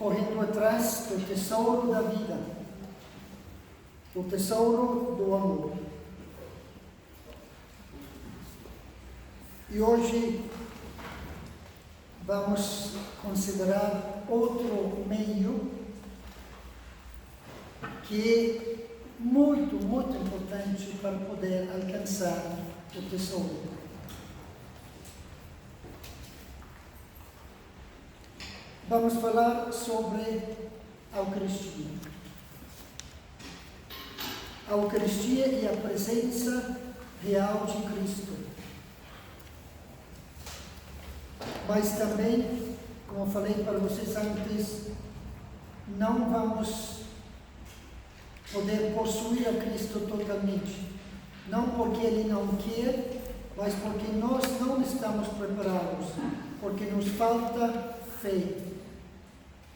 correndo atrás do tesouro da vida, o tesouro do amor. E hoje vamos considerar outro meio que é muito, muito importante para poder alcançar o tesouro. Vamos falar sobre a Eucaristia. A Eucaristia e a presença real de Cristo. Mas também, como eu falei para vocês antes, não vamos poder possuir a Cristo totalmente. Não porque Ele não quer, mas porque nós não estamos preparados, porque nos falta fé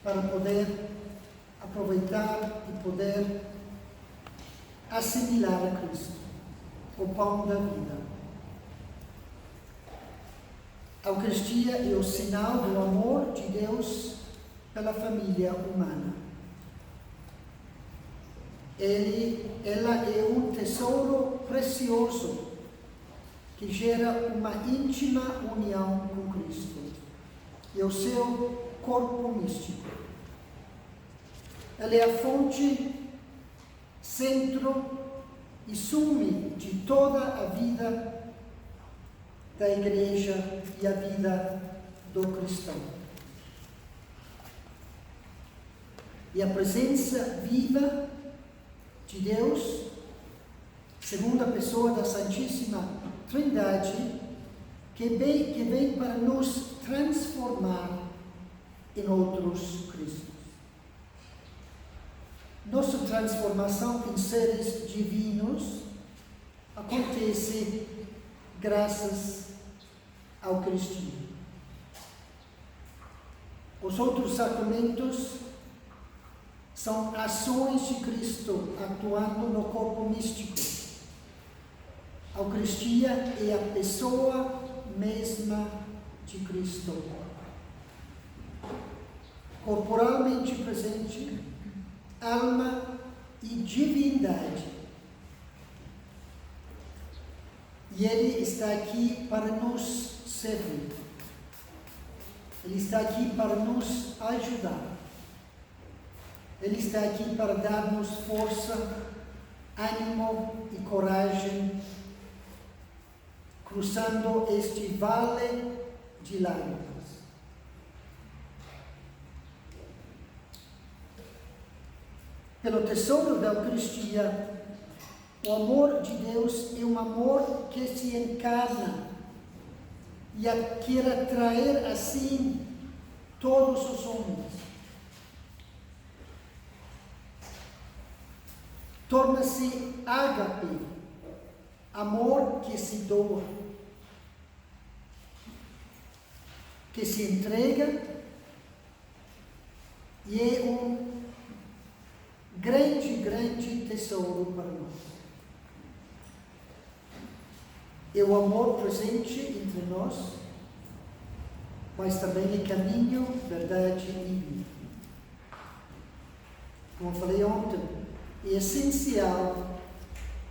para poder aproveitar e poder assimilar a Cristo, o pão da vida. A Eucaristia é o sinal do amor de Deus pela família humana. Ela é um tesouro precioso que gera uma íntima união com Cristo e o seu corpo místico. Ela é a fonte, centro e sume de toda a vida da Igreja e a vida do cristão. E a presença viva de Deus, segunda pessoa da Santíssima Trindade, que vem para nos transformar em outros Cristos. Nossa transformação em seres divinos acontece graças ao Eucaristia. Os outros sacramentos são ações de Cristo atuando no corpo místico. A Eucaristia é a pessoa mesma de Cristo, corporalmente presente, alma e divindade. E Ele está aqui para nos servir. Ele está aqui para nos ajudar. Ele está aqui para dar-nos força, ânimo e coragem, cruzando este vale de lágrimas. Pelo tesouro da Eucaristia, o amor de Deus é um amor que se encarna e quer atrair assim todos os homens. Torna-se ágape, amor que se doa, que se entrega e é um grande, grande tesouro para nós. É o amor presente entre nós, mas também é caminho, verdade e vida. Como eu falei ontem, é essencial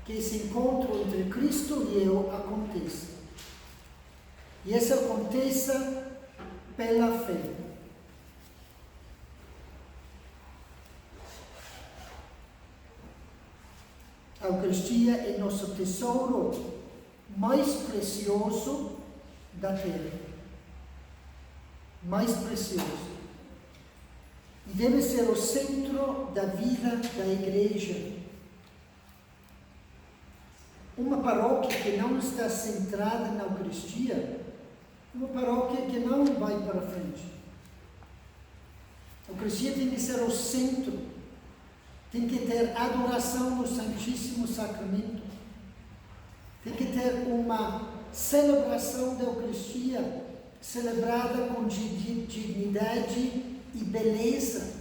que esse encontro entre Cristo e eu aconteça. E isso aconteça pela fé. A Eucaristia é nosso tesouro mais precioso da terra. Mais precioso. E deve ser o centro da vida da Igreja. Uma paróquia que não está centrada na Eucaristia, uma paróquia que não vai para frente. A Eucaristia tem que ser o centro, tem que ter adoração no Santíssimo Sacramento, tem que ter uma celebração da Eucaristia celebrada com dignidade e beleza,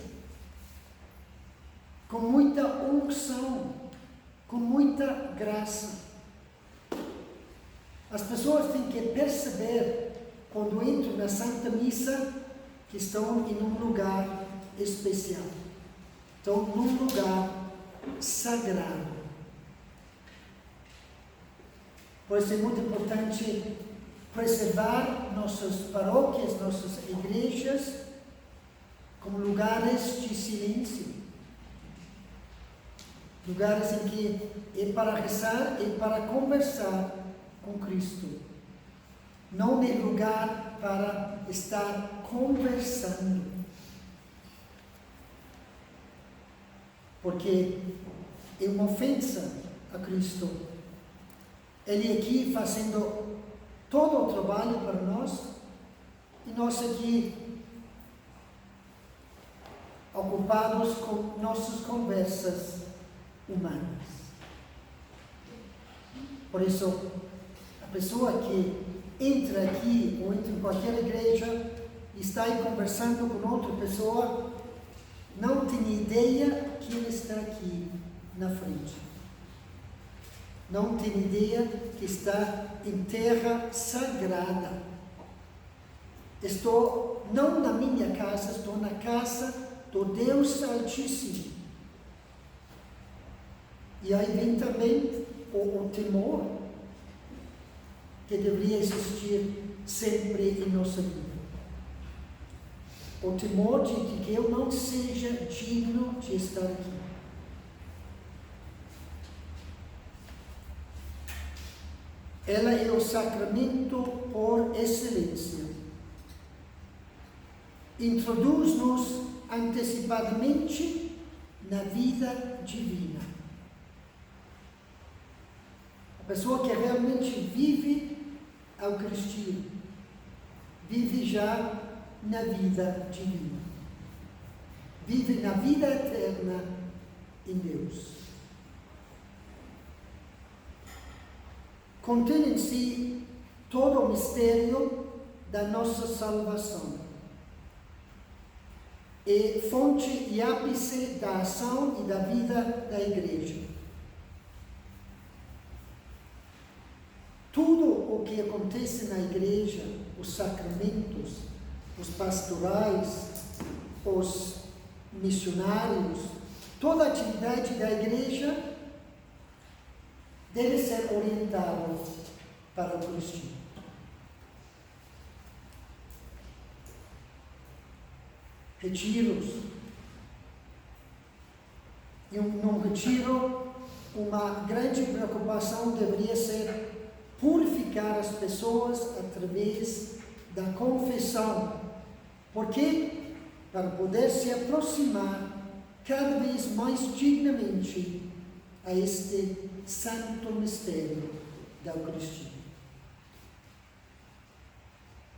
com muita unção, com muita graça. As pessoas têm que perceber, quando entram na Santa Missa, que estão em um lugar especial. Então, num lugar sagrado. Por isso é muito importante preservar nossas paróquias, nossas igrejas, como lugares de silêncio. Lugares em que é para rezar e para conversar com Cristo. Não é lugar para estar conversando. Porque é uma ofensa a Cristo. Ele aqui fazendo todo o trabalho para nós, e nós aqui ocupados com nossas conversas humanas. Por isso, a pessoa que entra aqui ou entra em qualquer igreja e está aí conversando com outra pessoa, não tem ideia que ele está aqui na frente. Não tem ideia que está em terra sagrada. Estou não na minha casa, estou na casa do Deus Altíssimo. E aí vem também o temor que deveria existir sempre em nossa vida. O temor de que eu não seja digno de estar aqui. Ela é o sacramento por excelência. Introduz-nos antecipadamente na vida divina. A pessoa que realmente vive a Eucaristia, vive já na vida divina. Vive na vida eterna em Deus. Contém em si todo o mistério da nossa salvação. É fonte e ápice da ação e da vida da Igreja. Tudo o que acontece na Igreja, os sacramentos, os pastorais, os missionários, toda a atividade da Igreja deve ser orientado para o Cristo. Retiros. E num retiro, uma grande preocupação deveria ser purificar as pessoas através da confissão. Por quê? Para poder se aproximar cada vez mais dignamente a este santo mistério da Eucaristia.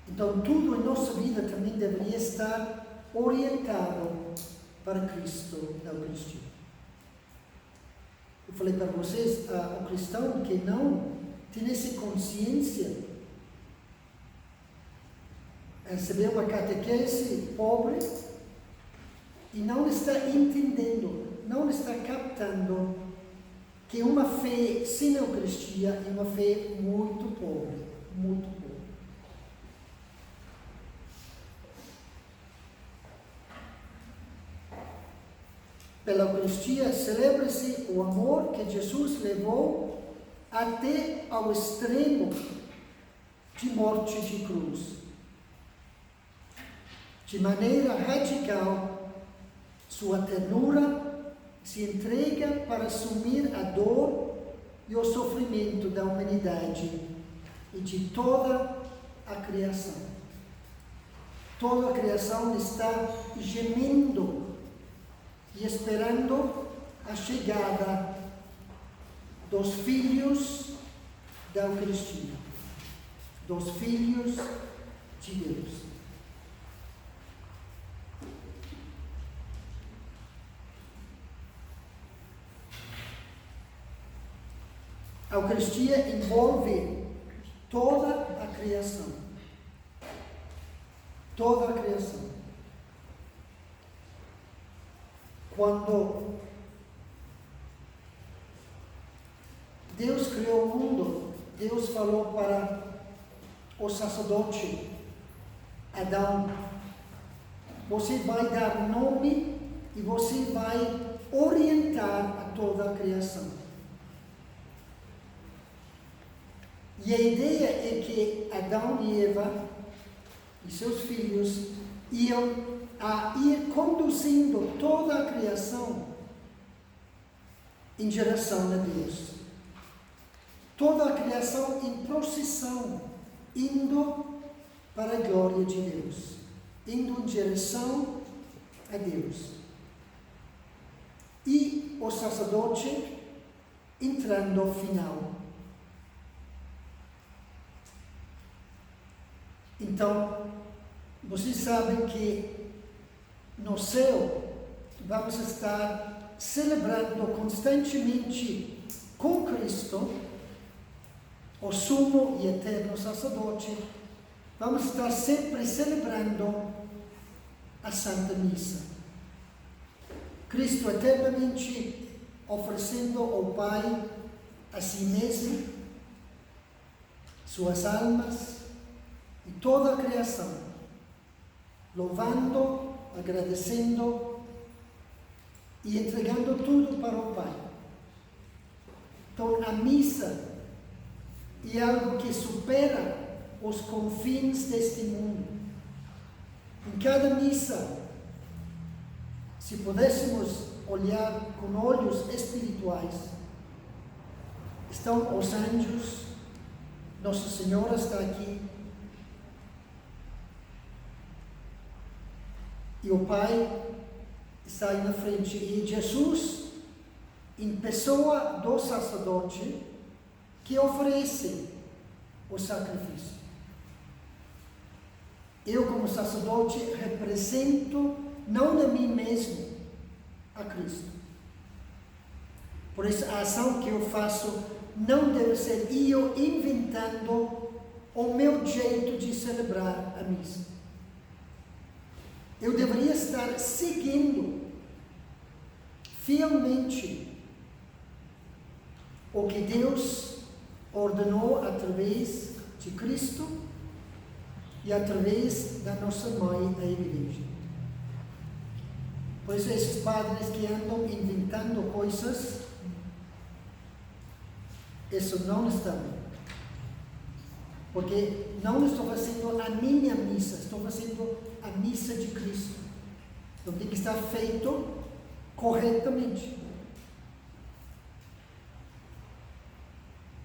Então, tudo em nossa vida também deveria estar orientado para Cristo da Eucaristia. Eu falei para vocês, o cristão que não tem essa consciência, recebeu uma catequese pobre e não está entendendo, não está captando que uma fé sem Eucaristia é uma fé muito pobre, muito pobre. Pela Eucaristia celebra-se o amor que Jesus levou até ao extremo de morte de cruz. De maneira radical, sua ternura se entrega para assumir a dor e o sofrimento da humanidade e de toda a criação. Toda a criação está gemendo e esperando a chegada dos filhos da Eucaristia, dos filhos de Deus. A Eucaristia envolve toda a criação. Toda a criação. Quando Deus criou o mundo, Deus falou para o sacerdote Adão: você vai dar nome e você vai orientar a toda a criação. E a ideia é que Adão e Eva e seus filhos iam a ir conduzindo toda a criação em direção a Deus. Toda a criação em procissão, indo para a glória de Deus, indo em direção a Deus. E o sacerdote entrando ao final. Então, vocês sabem que no céu vamos estar celebrando constantemente com Cristo, o sumo e eterno sacerdote. Vamos estar sempre celebrando a Santa Missa. Cristo eternamente oferecendo ao Pai a si mesmo, suas almas e toda a criação, louvando, agradecendo e entregando tudo para o Pai. Então, a missa é algo que supera os confins deste mundo. Em cada missa, se pudéssemos olhar com olhos espirituais, estão os anjos, Nossa Senhora está aqui, e o Pai está aí na frente, e Jesus, em pessoa do sacerdote, que oferece o sacrifício. Eu, como sacerdote, represento, não a mim mesmo, a Cristo. Por isso, a ação que eu faço não deve ser eu inventando o meu jeito de celebrar a missa. Eu deveria estar seguindo fielmente o que Deus ordenou através de Cristo e através da nossa mãe, a Igreja. Por isso, esses padres que andam inventando coisas, isso não está bem. Porque não estou fazendo a minha missa, estou fazendo a missa de Cristo. Então tem que estar feito corretamente.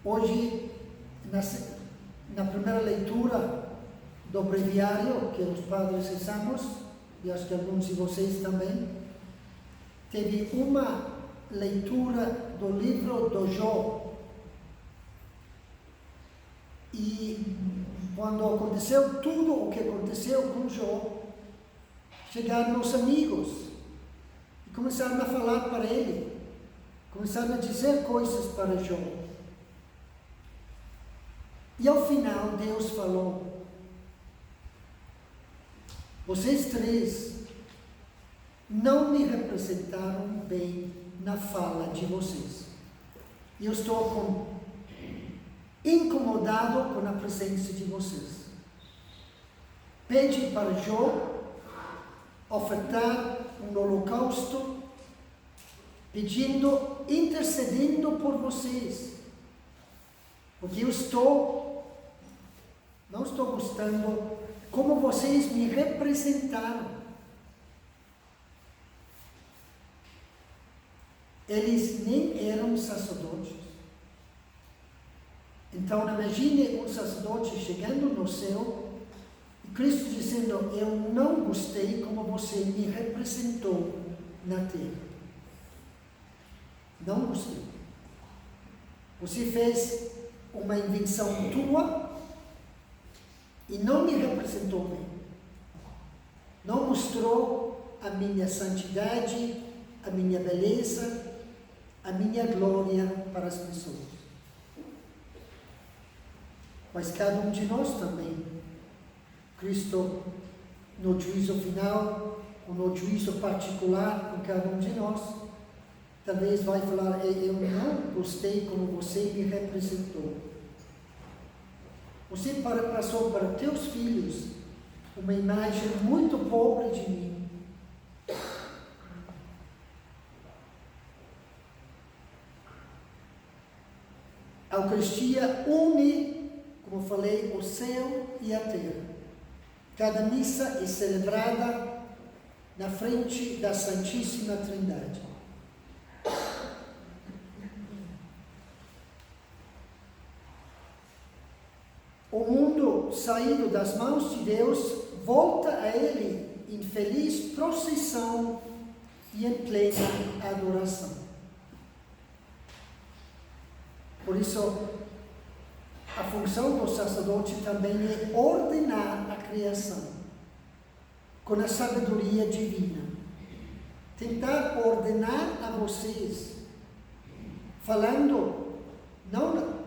Hoje, na primeira leitura do breviário que os padres rezamos, e acho que alguns de vocês também, teve uma leitura do livro do Jó. E quando aconteceu tudo o que aconteceu com Jó, chegaram os amigos e começaram a falar para ele, começaram a dizer coisas para Jó. E ao final Deus falou: vocês três não me representaram bem na fala de vocês. E eu estou incomodado com a presença de vocês. Pede para Jó ofertar um holocausto, pedindo, intercedendo por vocês, porque eu não estou gostando como vocês me representaram. Eles nem eram sacerdotes. Então, imagine um sacerdote chegando no céu e Cristo dizendo: eu não gostei como você me representou na terra. Não gostei. Você fez uma invenção tua e não me representou bem. Não mostrou a minha santidade, a minha beleza, a minha glória para as pessoas. Mas cada um de nós também, Cristo, no juízo final, ou no juízo particular com cada um de nós, talvez vai falar: eu não gostei como você me representou. Você passou para teus filhos uma imagem muito pobre de mim. A Eucaristia une, como falei, o céu e a terra. Cada missa é celebrada na frente da Santíssima Trindade. O mundo saído das mãos de Deus volta a Ele em feliz procissão e em plena adoração. Por isso, a função do sacerdote também é ordenar a criação com a sabedoria divina. Tentar ordenar a vocês, falando não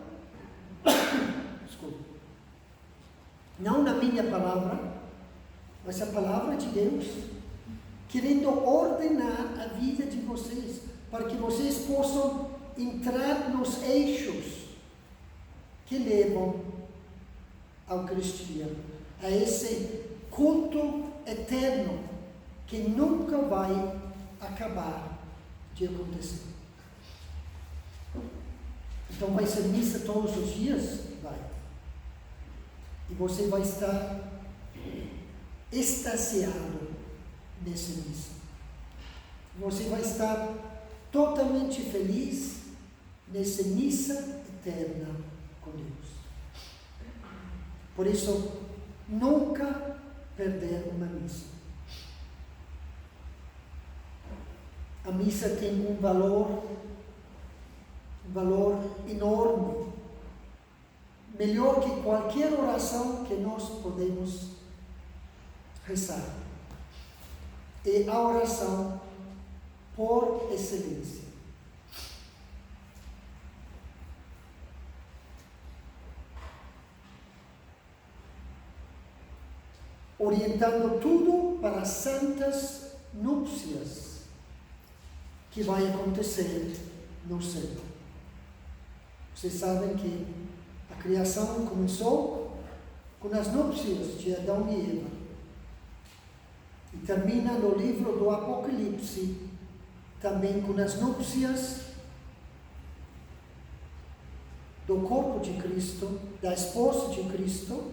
na minha palavra, mas a palavra de Deus, querendo ordenar a vida de vocês, para que vocês possam entrar nos eixos que levam à Eucaristia, a esse culto eterno que nunca vai acabar de acontecer. Então vai ser missa todos os dias? Vai. E você vai estar extasiado nessa missa. Você vai estar totalmente feliz nessa missa eterna com Deus. Por isso, nunca perder uma missa. A missa tem um valor enorme, melhor que qualquer oração que nós podemos rezar. É a oração por excelência. Orientando tudo para as santas núpcias que vai acontecer no céu. Vocês sabem que a criação começou com as núpcias de Adão e Eva e termina no livro do Apocalipse também com as núpcias do corpo de Cristo, da esposa de Cristo,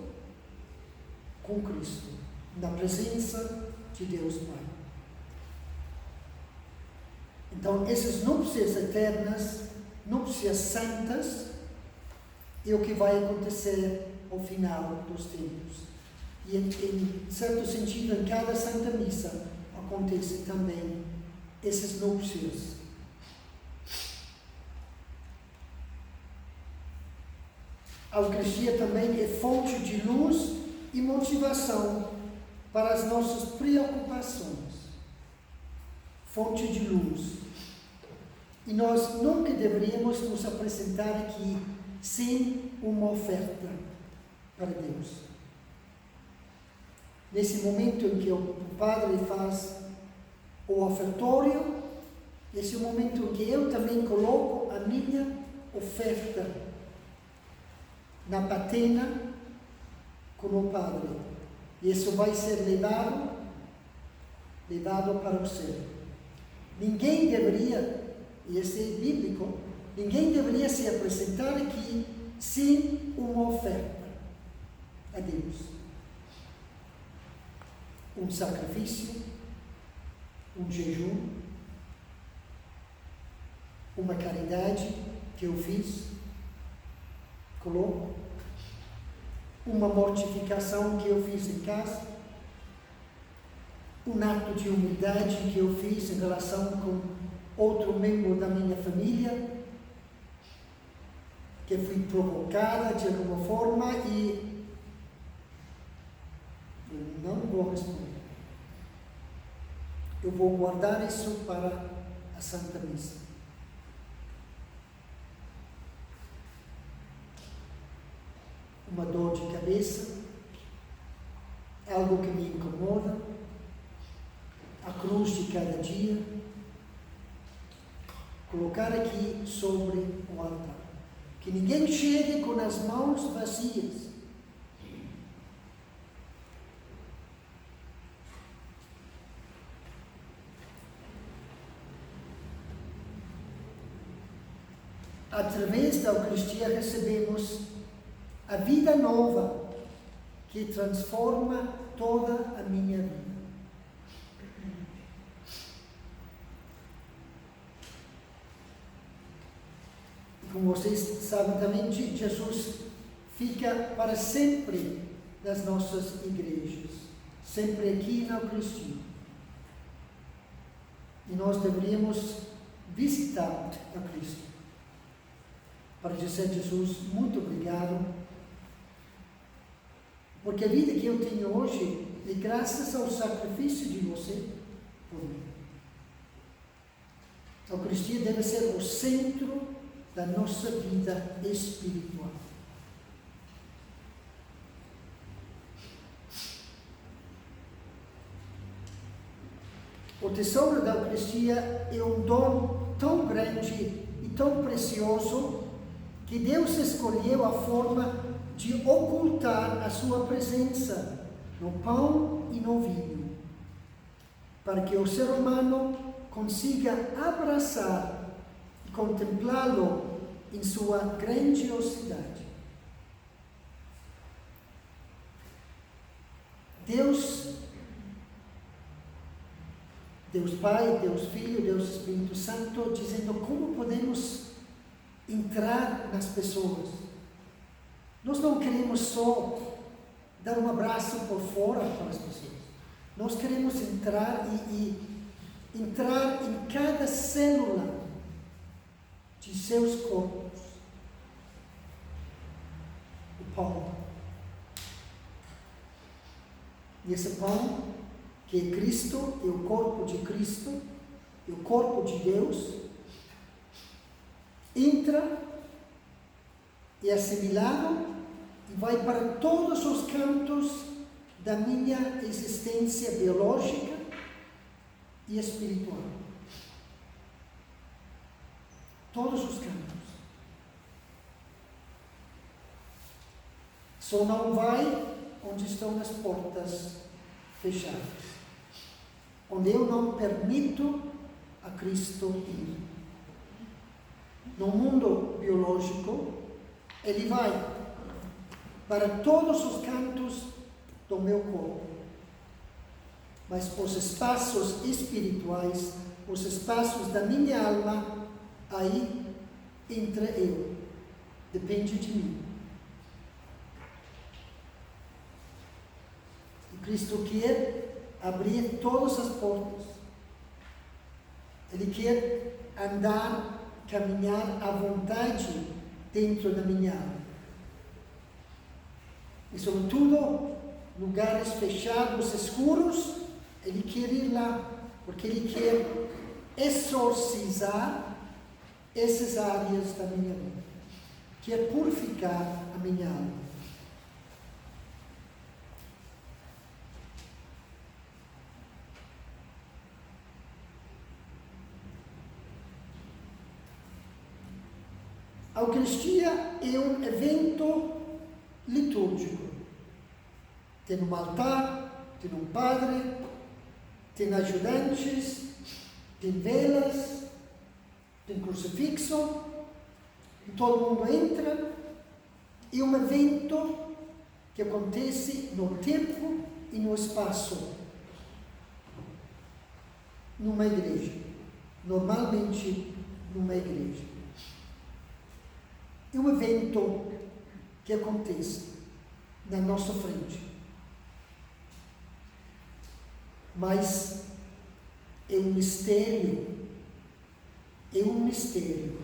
com Cristo, na presença de Deus Pai. Então, essas núpcias eternas, núpcias santas, é o que vai acontecer ao final dos tempos. E, em certo sentido, em cada Santa Missa acontece também essas núpcias. A Eucaristia também é fonte de luz e motivação para as nossas preocupações. Fonte de luz. E nós nunca deveríamos nos apresentar aqui sem uma oferta para Deus. Nesse momento em que o Padre faz o ofertório, esse é o momento em que eu também coloco a minha oferta na patena com o Padre. E isso vai ser levado para o céu. Ninguém deveria, e isso é bíblico, ninguém deveria se apresentar aqui sem uma oferta a Deus. Um sacrifício, um jejum, uma caridade que eu fiz, coloco, uma mortificação que eu fiz em casa, um ato de humildade que eu fiz em relação com outro membro da minha família, que fui provocada de alguma forma e eu não vou responder. Eu vou guardar isso para a Santa Missa. Uma dor de cabeça, algo que me incomoda, a cruz de cada dia, colocar aqui sobre o altar. Que ninguém chegue com as mãos vazias. através da Eucaristia recebemos a vida nova que transforma toda a minha vida. E como vocês sabem também, Jesus fica para sempre nas nossas igrejas, sempre aqui na Eucaristia. E nós deveríamos visitar a Cristo para dizer: Jesus, muito obrigado, porque a vida que eu tenho hoje é graças ao sacrifício de você por mim. A Eucaristia deve ser o centro da nossa vida espiritual. O tesouro da Eucaristia é um dom tão grande e tão precioso que Deus escolheu a forma de ocultar a sua presença no pão e no vinho, para que o ser humano consiga abraçar e contemplá-lo em sua grandiosidade. Deus Pai, Deus Filho, Deus Espírito Santo, dizendo como podemos entrar nas pessoas. Nós não queremos só dar um abraço por fora para as pessoas. Nós queremos entrar e entrar em cada célula de seus corpos. O pão. E esse pão, que é Cristo, é o corpo de Cristo, é o corpo de Deus, entra e é assimilado e vai para todos os cantos da minha existência biológica e espiritual. Todos os cantos. Só não vai onde estão as portas fechadas, onde eu não permito a Cristo ir. No mundo biológico, ele vai para todos os cantos do meu corpo. Mas os espaços espirituais, os espaços da minha alma, aí entra eu. Depende de mim. E Cristo quer abrir todas as portas. Ele quer andar, caminhar à vontade dentro da minha alma. E sobretudo, lugares fechados, escuros, ele quer ir lá, porque ele quer exorcizar essas áreas da minha vida, quer purificar a minha alma. A Eucaristia é um evento litúrgico. Tem um altar, tem um padre, tem ajudantes, tem velas, tem crucifixo, e todo mundo entra. É um evento que acontece no tempo e no espaço, numa igreja, normalmente numa igreja. É um evento que acontece na nossa frente. Mas é um mistério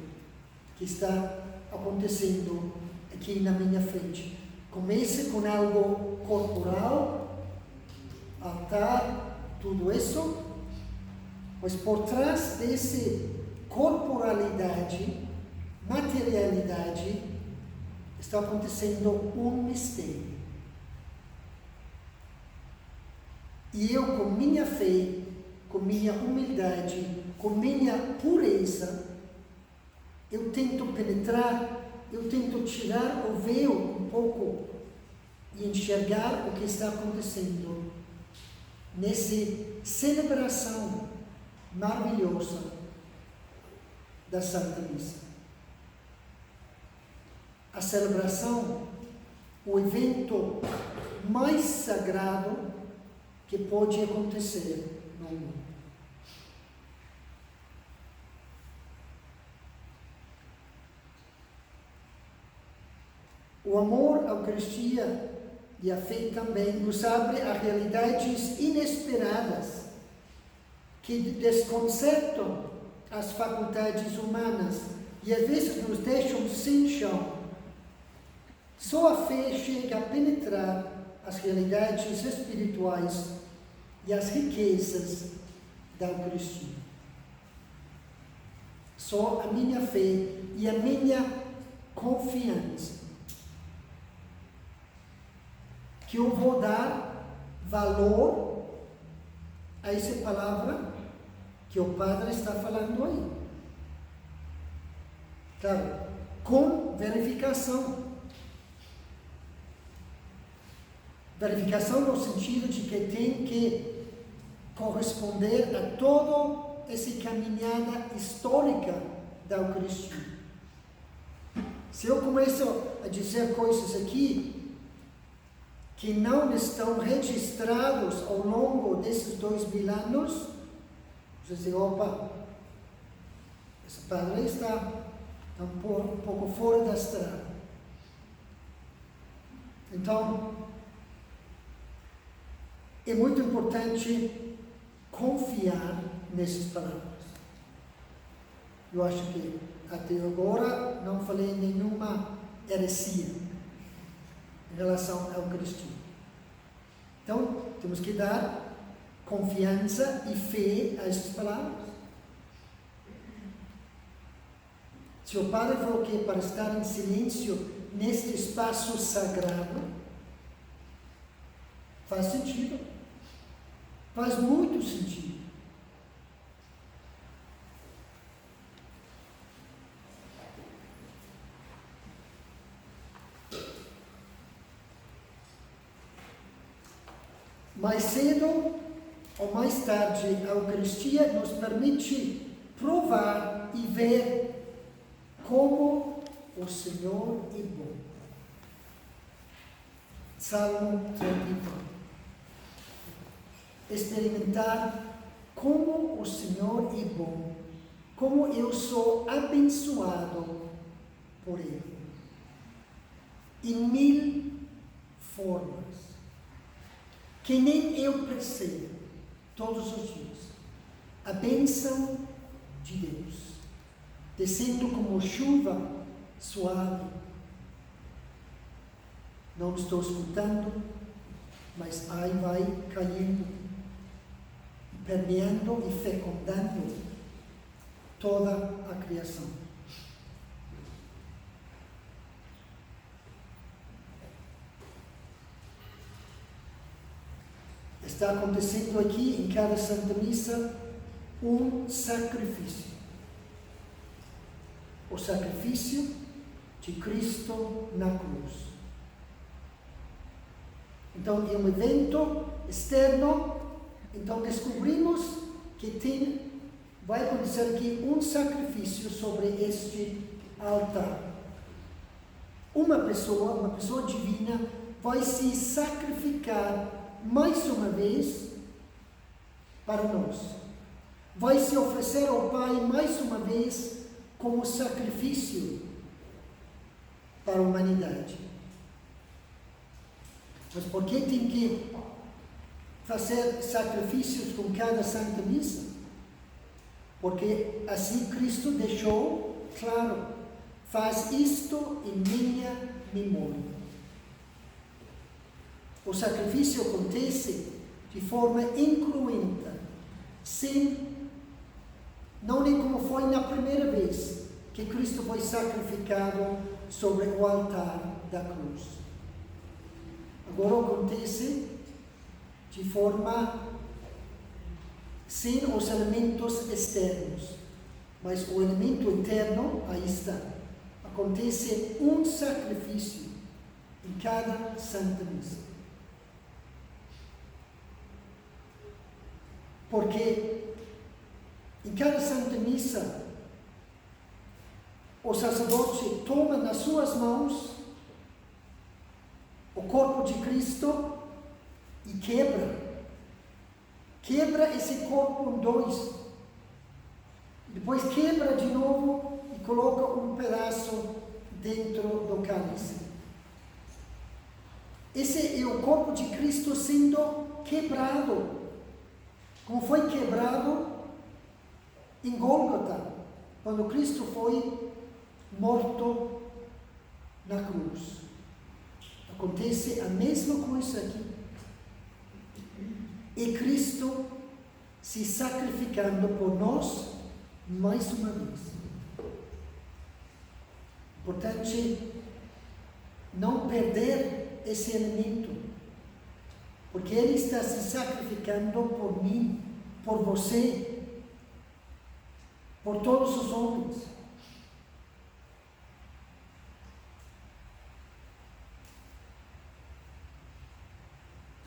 que está acontecendo aqui na minha frente. Começa com algo corporal, altar, tudo isso, mas por trás dessa corporalidade, materialidade, está acontecendo um mistério. E eu, com minha fé, com minha humildade, com minha pureza, eu tento penetrar, eu tento tirar o véu um pouco e enxergar o que está acontecendo nessa celebração maravilhosa da Santa Missa. a celebração, o evento mais sagrado que pode acontecer no mundo. O amor à Eucaristia e a fé também nos abre a realidades inesperadas que desconcertam as faculdades humanas e às vezes nos deixam sem chão. Só a fé chega a penetrar as realidades espirituais e as riquezas da Eucaristia. Só a minha fé e a minha confiança que eu vou dar valor a essa palavra que o Padre está falando aí. Claro, com verificação. Verificação no sentido de que tem que corresponder a toda essa caminhada histórica da Eucaristia. Se eu começo a dizer coisas aqui que não estão registrados ao longo desses 2000 anos, você diz, opa, esse padre está um pouco fora da estrada. Então, é muito importante confiar nessas palavras. Eu acho que até agora não falei nenhuma heresia em relação à Eucaristia. Então, temos que dar confiança e fé a essas palavras. Se o Padre falou que para estar em silêncio neste espaço sagrado, faz sentido. Faz muito sentido. Mais cedo ou mais tarde, a Eucaristia nos permite provar e ver como o Senhor é bom. Salmo 34. Experimentar como o Senhor é bom, como eu sou abençoado por Ele. Em 1000 formas, que nem eu percebo, todos os dias. A bênção de Deus, descendo como chuva suave. Não estou escutando, mas aí vai caindo, permeando e fecundando toda a criação. Está acontecendo aqui em cada Santa Missa um sacrifício. O sacrifício de Cristo na cruz. Então, é um evento externo. Então, descobrimos que vai acontecer aqui um sacrifício sobre este altar. Uma pessoa divina, vai se sacrificar mais uma vez para nós. Vai se oferecer ao Pai mais uma vez como sacrifício para a humanidade. Mas por que tem que fazer sacrifícios com cada Santa Missa? Porque assim Cristo deixou claro: faz isto em minha memória. O sacrifício acontece de forma incruenta, não é como foi na primeira vez que Cristo foi sacrificado sobre o altar da cruz. Agora acontece de forma sem os elementos externos, mas o elemento interno aí está. Acontece um sacrifício em cada Santa Missa. Porque em cada Santa Missa, o sacerdote toma nas suas mãos o corpo de Cristo e quebra. Quebra esse corpo em dois. Depois quebra de novo e coloca um pedaço dentro do cálice. Esse é o corpo de Cristo sendo quebrado, como foi quebrado em Gólgota, quando Cristo foi morto na cruz. Acontece a mesma coisa aqui. E Cristo se sacrificando por nós mais uma vez. Importante não perder esse elemento, porque Ele está se sacrificando por mim, por você, por todos os homens.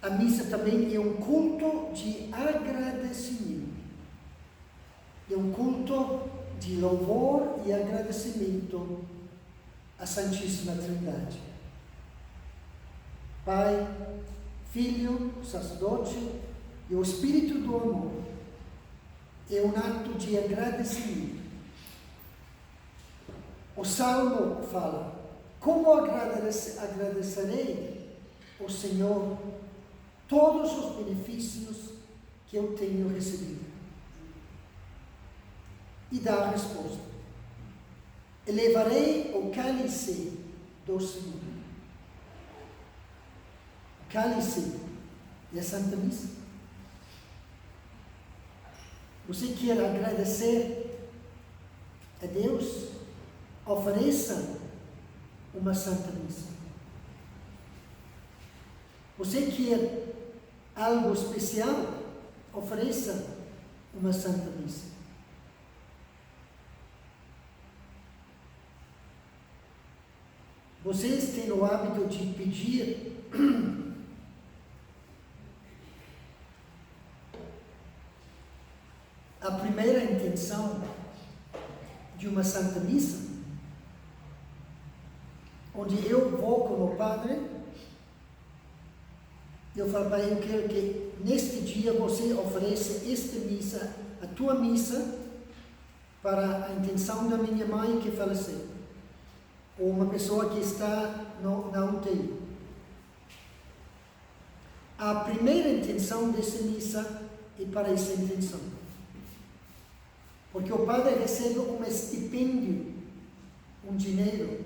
A missa também é um culto de agradecimento. É um culto de louvor e agradecimento à Santíssima Trindade. Pai, Filho, Sacerdote e o Espírito do Amor. É um ato de agradecimento. O Salmo fala: como agradecerei ao Senhor todos os benefícios que eu tenho recebido? E dá a resposta: elevarei o cálice do Senhor. O cálice é a Santa Missa. Você quer agradecer a Deus? Ofereça uma Santa Missa. Você quer algo especial? Ofereça uma Santa Missa. Vocês têm o hábito de pedir a primeira intenção de uma Santa Missa, onde eu vou como padre, eu falo: Pai, eu quero que neste dia você ofereça esta missa, a tua missa, para a intenção da minha mãe que faleceu, ou uma pessoa que está na UTI. A primeira intenção dessa missa é para essa intenção. Porque o padre recebe um estipêndio, um dinheiro,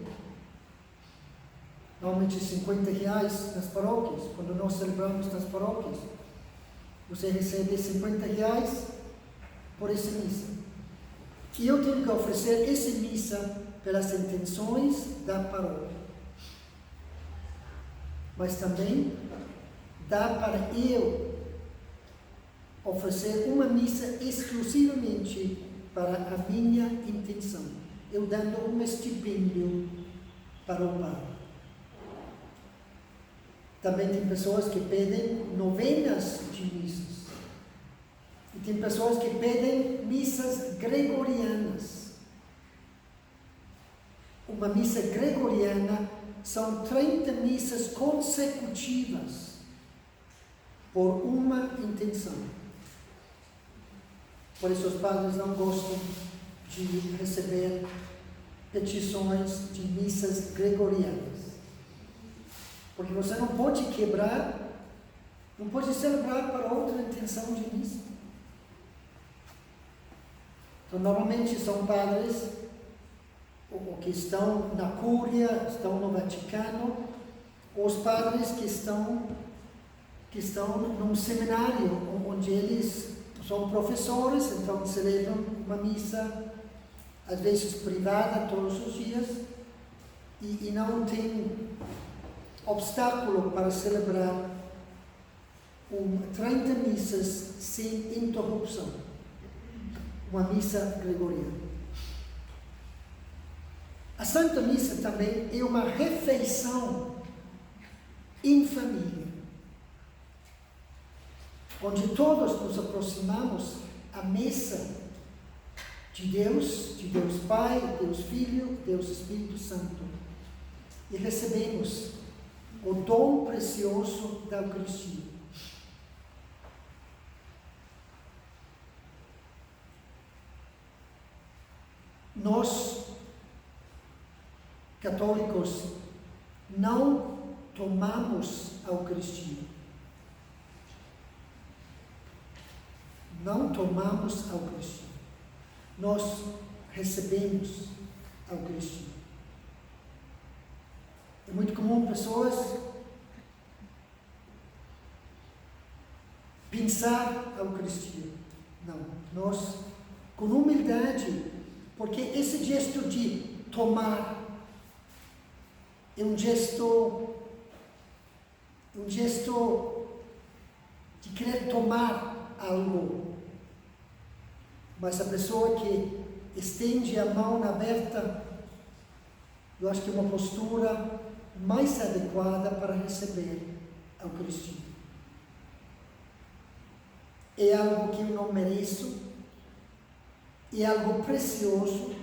normalmente R$50 nas paróquias. Quando nós celebramos nas paróquias, você recebe R$50 por essa missa. E eu tenho que oferecer essa missa pelas intenções da paróquia. Mas também dá para eu oferecer uma missa exclusivamente para a minha intenção, eu dando um estipêndio para o padre. Também tem pessoas que pedem novenas de missas. E tem pessoas que pedem missas gregorianas. Uma missa gregoriana são 30 missas consecutivas por uma intenção. Por isso os padres não gostam de receber petições de missas gregorianas. Porque você não pode quebrar, não pode celebrar para outra intenção de missa. Então, normalmente são padres que estão na Cúria, estão no Vaticano, ou os padres que estão num seminário, onde eles são professores, então celebram uma missa, às vezes privada, todos os dias, e não tem obstáculo para celebrar 30 missas sem interrupção. Uma missa gregoriana. A Santa Missa também é uma refeição em família, onde todos nos aproximamos à mesa de Deus Pai, Deus Filho, Deus Espírito Santo. E recebemos o dom precioso da Eucaristia. Nós, católicos, não tomamos a Eucaristia. Não tomamos a Eucaristia. Nós recebemos a Eucaristia. É muito comum pessoas pensar a Eucaristia. Não, nós, com humildade, porque esse gesto de tomar é um gesto de querer tomar algo. Mas a pessoa que estende a mão aberta, eu acho que é uma postura mais adequada para receber a Eucaristia. É algo que eu não mereço, é algo precioso,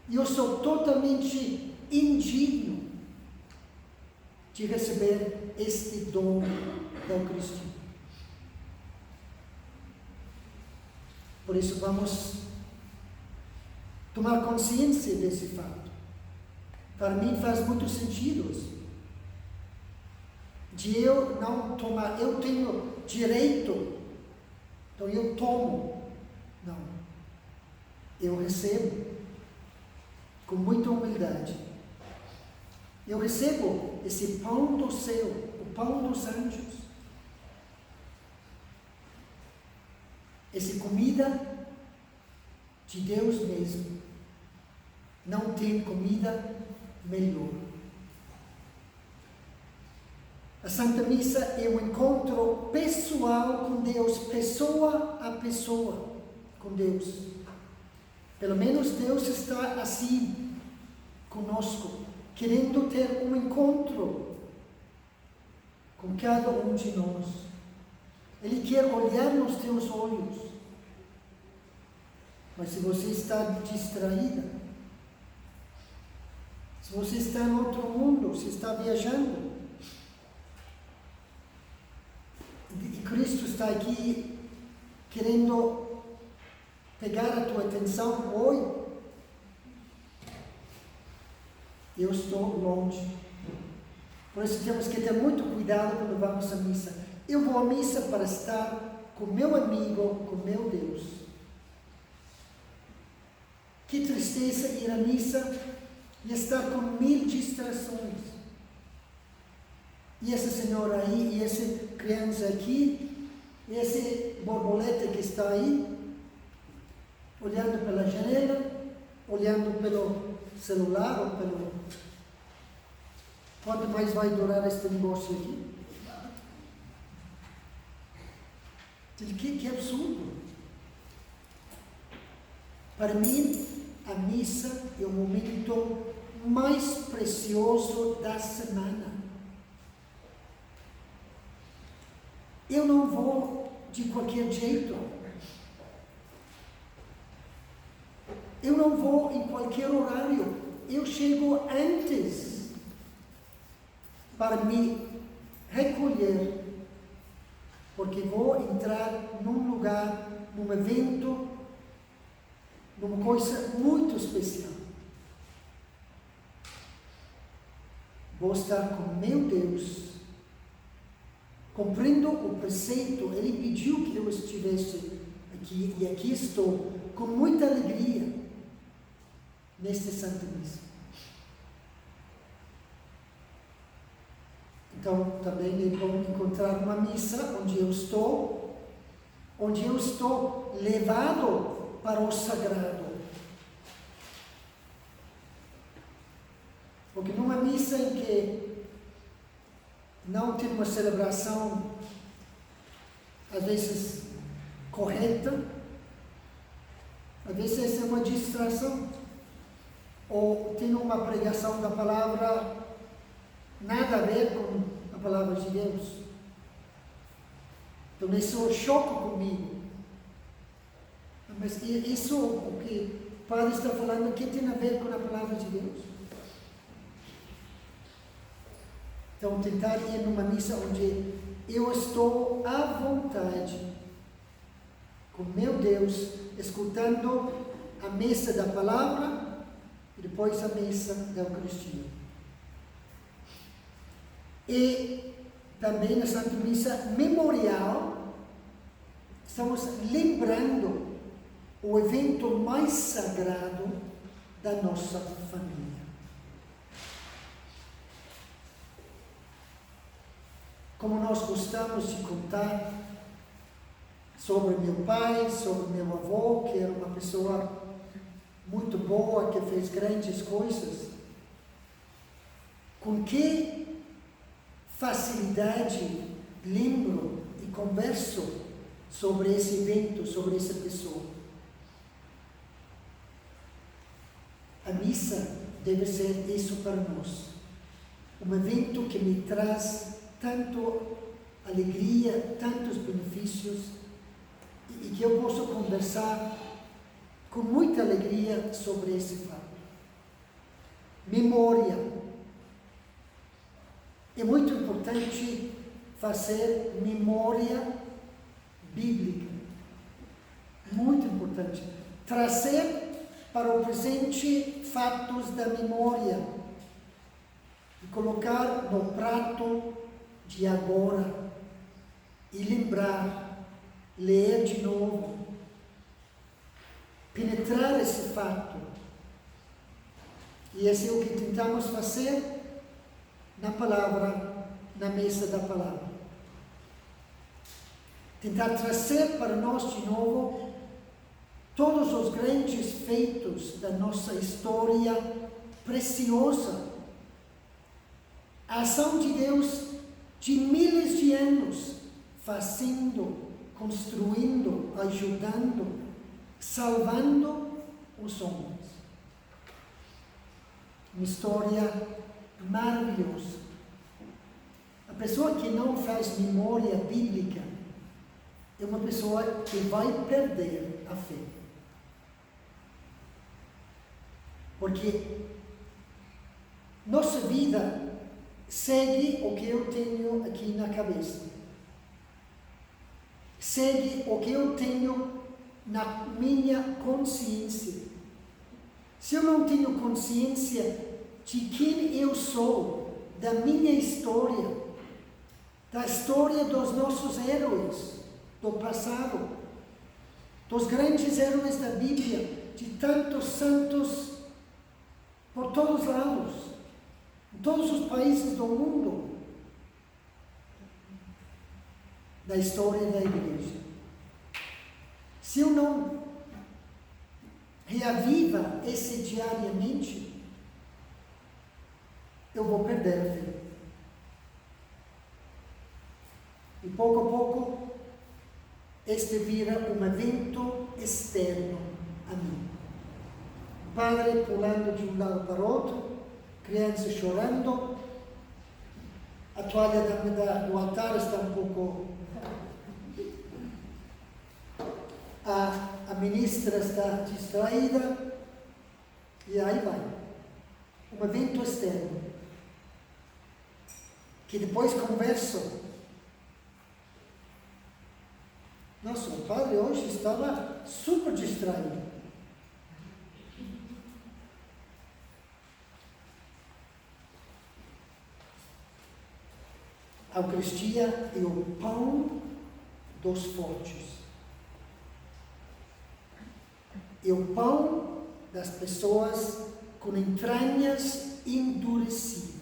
e eu sou totalmente indigno de receber este dom da Eucaristia. Por isso vamos tomar consciência desse fato. Para mim faz muito sentido isso. De eu não tomar, eu tenho direito, então eu tomo. Não. Eu recebo com muita humildade. Eu recebo esse pão do céu, o pão dos anjos. Essa comida de Deus mesmo. Não tem comida melhor. A Santa Missa é um encontro pessoal com Deus, pessoa a pessoa com Deus. Pelo menos Deus está assim conosco, querendo ter um encontro com cada um de nós. Ele quer olhar nos teus olhos. Mas se você está distraída, se você está em outro mundo, se está viajando, e Cristo está aqui querendo pegar a tua atenção, oi, eu estou longe. Por isso temos que ter muito cuidado quando vamos à missa. Eu vou à missa para estar com meu amigo, com meu Deus. Que tristeza ir à missa e estar com 1000 distrações. E essa senhora aí, e essa criança aqui, e esse borboleta que está aí, olhando pela janela, olhando pelo celular ou pelo... Quanto mais vai durar este negócio aqui? Que absurdo! Para mim, a missa é o momento mais precioso da semana. Eu não vou de qualquer jeito. Eu não vou em qualquer horário. Eu chego antes para me recolher, porque vou entrar num lugar, num evento, numa coisa muito especial. Vou estar com meu Deus, cumprindo o preceito. Ele pediu que eu estivesse aqui, e aqui estou, com muita alegria, nesta Santa Missa. Então, também é bom encontrar uma missa onde eu estou levado para o sagrado. Porque numa missa em que não tem uma celebração, às vezes, correta, às vezes é uma distração, ou tem uma pregação da palavra nada a ver com a palavra de Deus. Então isso choca comigo. Mas isso, o que o Padre está falando, o que tem a ver com a palavra de Deus? Então, tentar ir numa missa onde eu estou à vontade com meu Deus, escutando a missa da palavra e depois a missa da Eucaristia. E também na Santa Missa Memorial, estamos lembrando o evento mais sagrado da nossa família. Como nós gostamos de contar sobre meu pai, sobre meu avô, que era uma pessoa muito boa, que fez grandes coisas, com que facilidade lembro e converso sobre esse evento, sobre essa pessoa. A missa deve ser isso para nós. Um evento que me traz tanto alegria, tantos benefícios, e que eu posso conversar com muita alegria sobre esse fato. Memória. É muito importante fazer memória bíblica. Muito importante. Trazer para o presente fatos da memória e colocar no prato de agora e lembrar, ler de novo, penetrar esse fato. E esse é o que tentamos fazer na palavra, na mesa da palavra. Tentar trazer para nós de novo todos os grandes feitos da nossa história preciosa. A ação de Deus de miles de anos, fazendo, construindo, ajudando, salvando os homens. Uma história maravilhosa. A pessoa que não faz memória bíblica é uma pessoa que vai perder a fé. Porque nossa vida segue o que eu tenho aqui na cabeça. Segue o que eu tenho na minha consciência. Se eu não tenho consciência de quem eu sou, da minha história, da história dos nossos heróis do passado, dos grandes heróis da Bíblia, de tantos santos por todos os lados, em todos os países do mundo, da história da Igreja. Se eu não reaviva esse diariamente, eu vou perder a fé. E pouco a pouco, este vira um evento externo a mim. O padre pulando de um lado para o outro, crianças chorando, a toalha do altar está um pouco... A ministra está distraída, e aí vai. Um evento externo. Que depois converso. Nossa, o padre hoje estava super distraído. A Eucaristia é o pão dos fortes. É o pão das pessoas com entranhas endurecidas.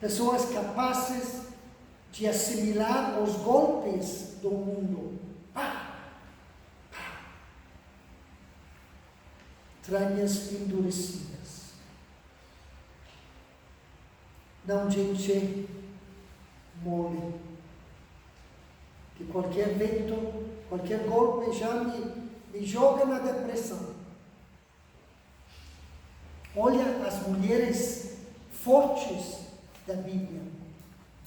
Pessoas capazes de assimilar os golpes do mundo. Pá, pá. Entranhas endurecidas. Não gente mole. Que qualquer vento, qualquer golpe já me joga na depressão. Olha as mulheres fortes da Bíblia.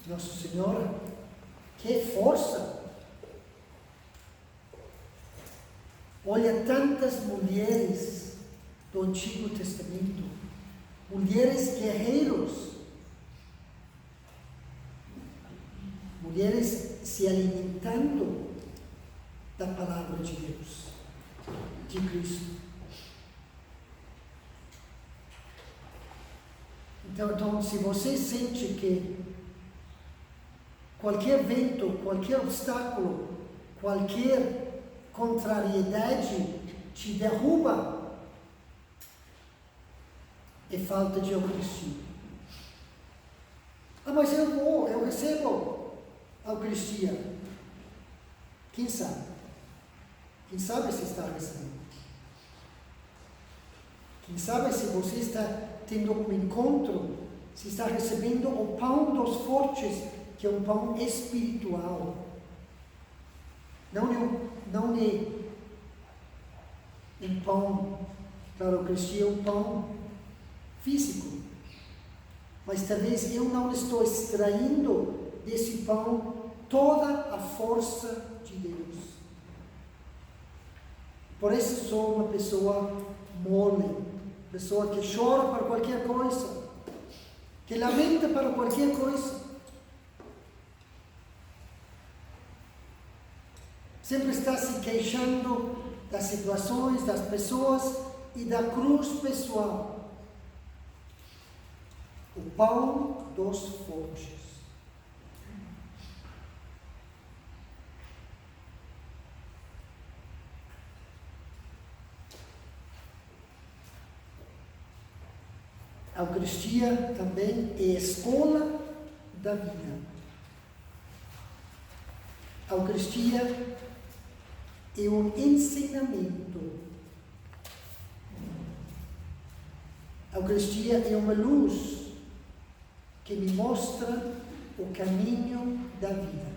Nossa Senhora, que força! Olha tantas mulheres do Antigo Testamento, mulheres guerreiros, mulheres se alimentando da palavra de Deus, de Cristo. Então, se você sente que qualquer vento, qualquer obstáculo, qualquer contrariedade te derruba, é falta de Eucaristia. Mas eu recebo a Eucaristia. Quem sabe? Quem sabe se está recebendo? Quem sabe se você está tendo um encontro, se está recebendo o pão dos fortes, que é um pão espiritual. Não é um pão, claro, a Eucaristia é um pão físico. Mas talvez eu não estou extraindo desse pão toda a força de Deus. Por isso sou uma pessoa mole, pessoa que chora para qualquer coisa, que lamenta para qualquer coisa. Sempre está se queixando das situações, das pessoas e da cruz pessoal. O pão dos fortes. A Eucaristia também é a escola da vida. A Eucaristia é um ensinamento. A Eucaristia é uma luz que me mostra o caminho da vida.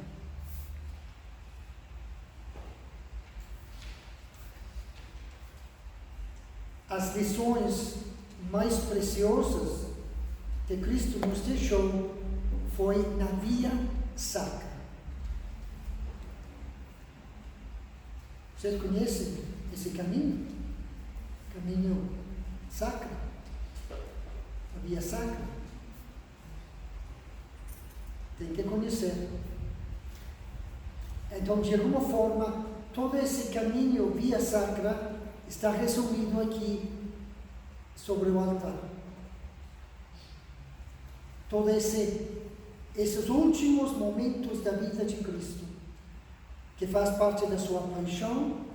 As lições mais preciosas que Cristo nos deixou foi na via sacra. Vocês conhecem esse caminho? Caminho sacro? A via sacra? Tem que conhecer. Então, de alguma forma, todo esse caminho via sacra está resumido aqui sobre o altar. Todos esses últimos momentos da vida de Cristo, que faz parte da sua paixão,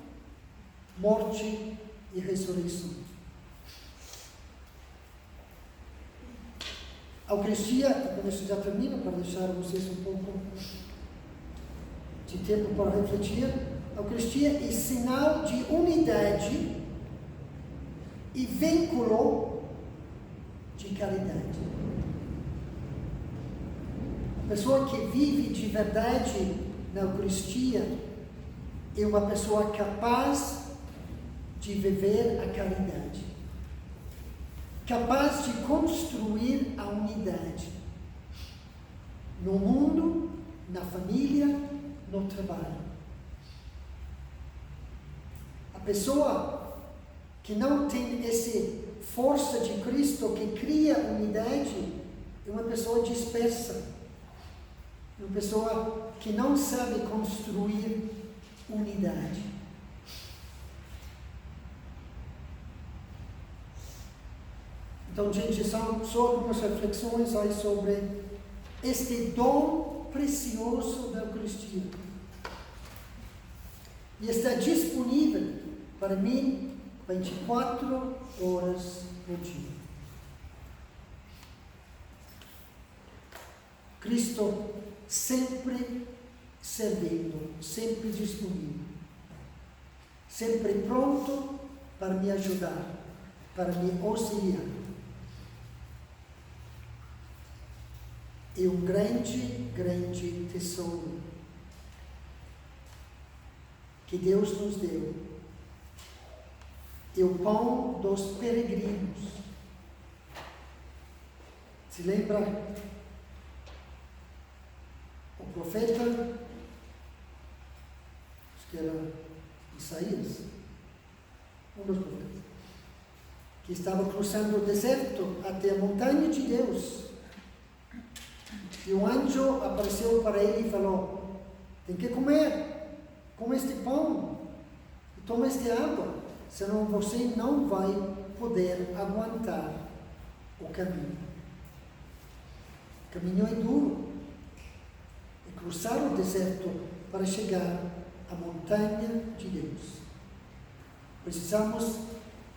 morte e ressurreição. A Eucaristia, com isso já termino, para deixar vocês um pouco de tempo para refletir. A Eucaristia é sinal de unidade e vínculo de caridade. A pessoa que vive de verdade na Eucaristia é uma pessoa capaz de viver a caridade, capaz de construir a unidade no mundo, na família, no trabalho. A pessoa que não tem essa força de Cristo que cria unidade é uma pessoa dispersa, uma pessoa que não sabe construir unidade. Então, gente, são só algumas reflexões aí sobre este dom precioso da Eucaristia. E está disponível para mim 24 horas por dia. Cristo sempre servindo, sempre disponível, sempre pronto para me ajudar, para me auxiliar. É um grande, grande tesouro que Deus nos deu. É o pão dos peregrinos. Se lembra? O profeta, acho que era Isaías, que estava cruzando o deserto até a montanha de Deus. E um anjo apareceu para ele e falou: tem que comer, come este pão e toma esta água, senão você não vai poder aguentar o caminho. O caminho é duro. É cruzar o deserto para chegar à montanha de Deus. Precisamos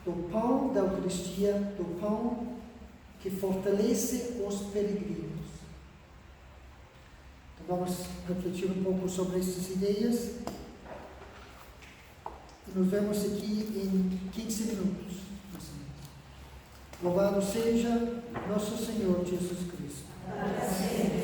do pão da Eucaristia, do pão que fortalece os peregrinos. Então vamos refletir um pouco sobre essas ideias e nos vemos aqui em 15 minutos. Louvado seja nosso Senhor Jesus Cristo.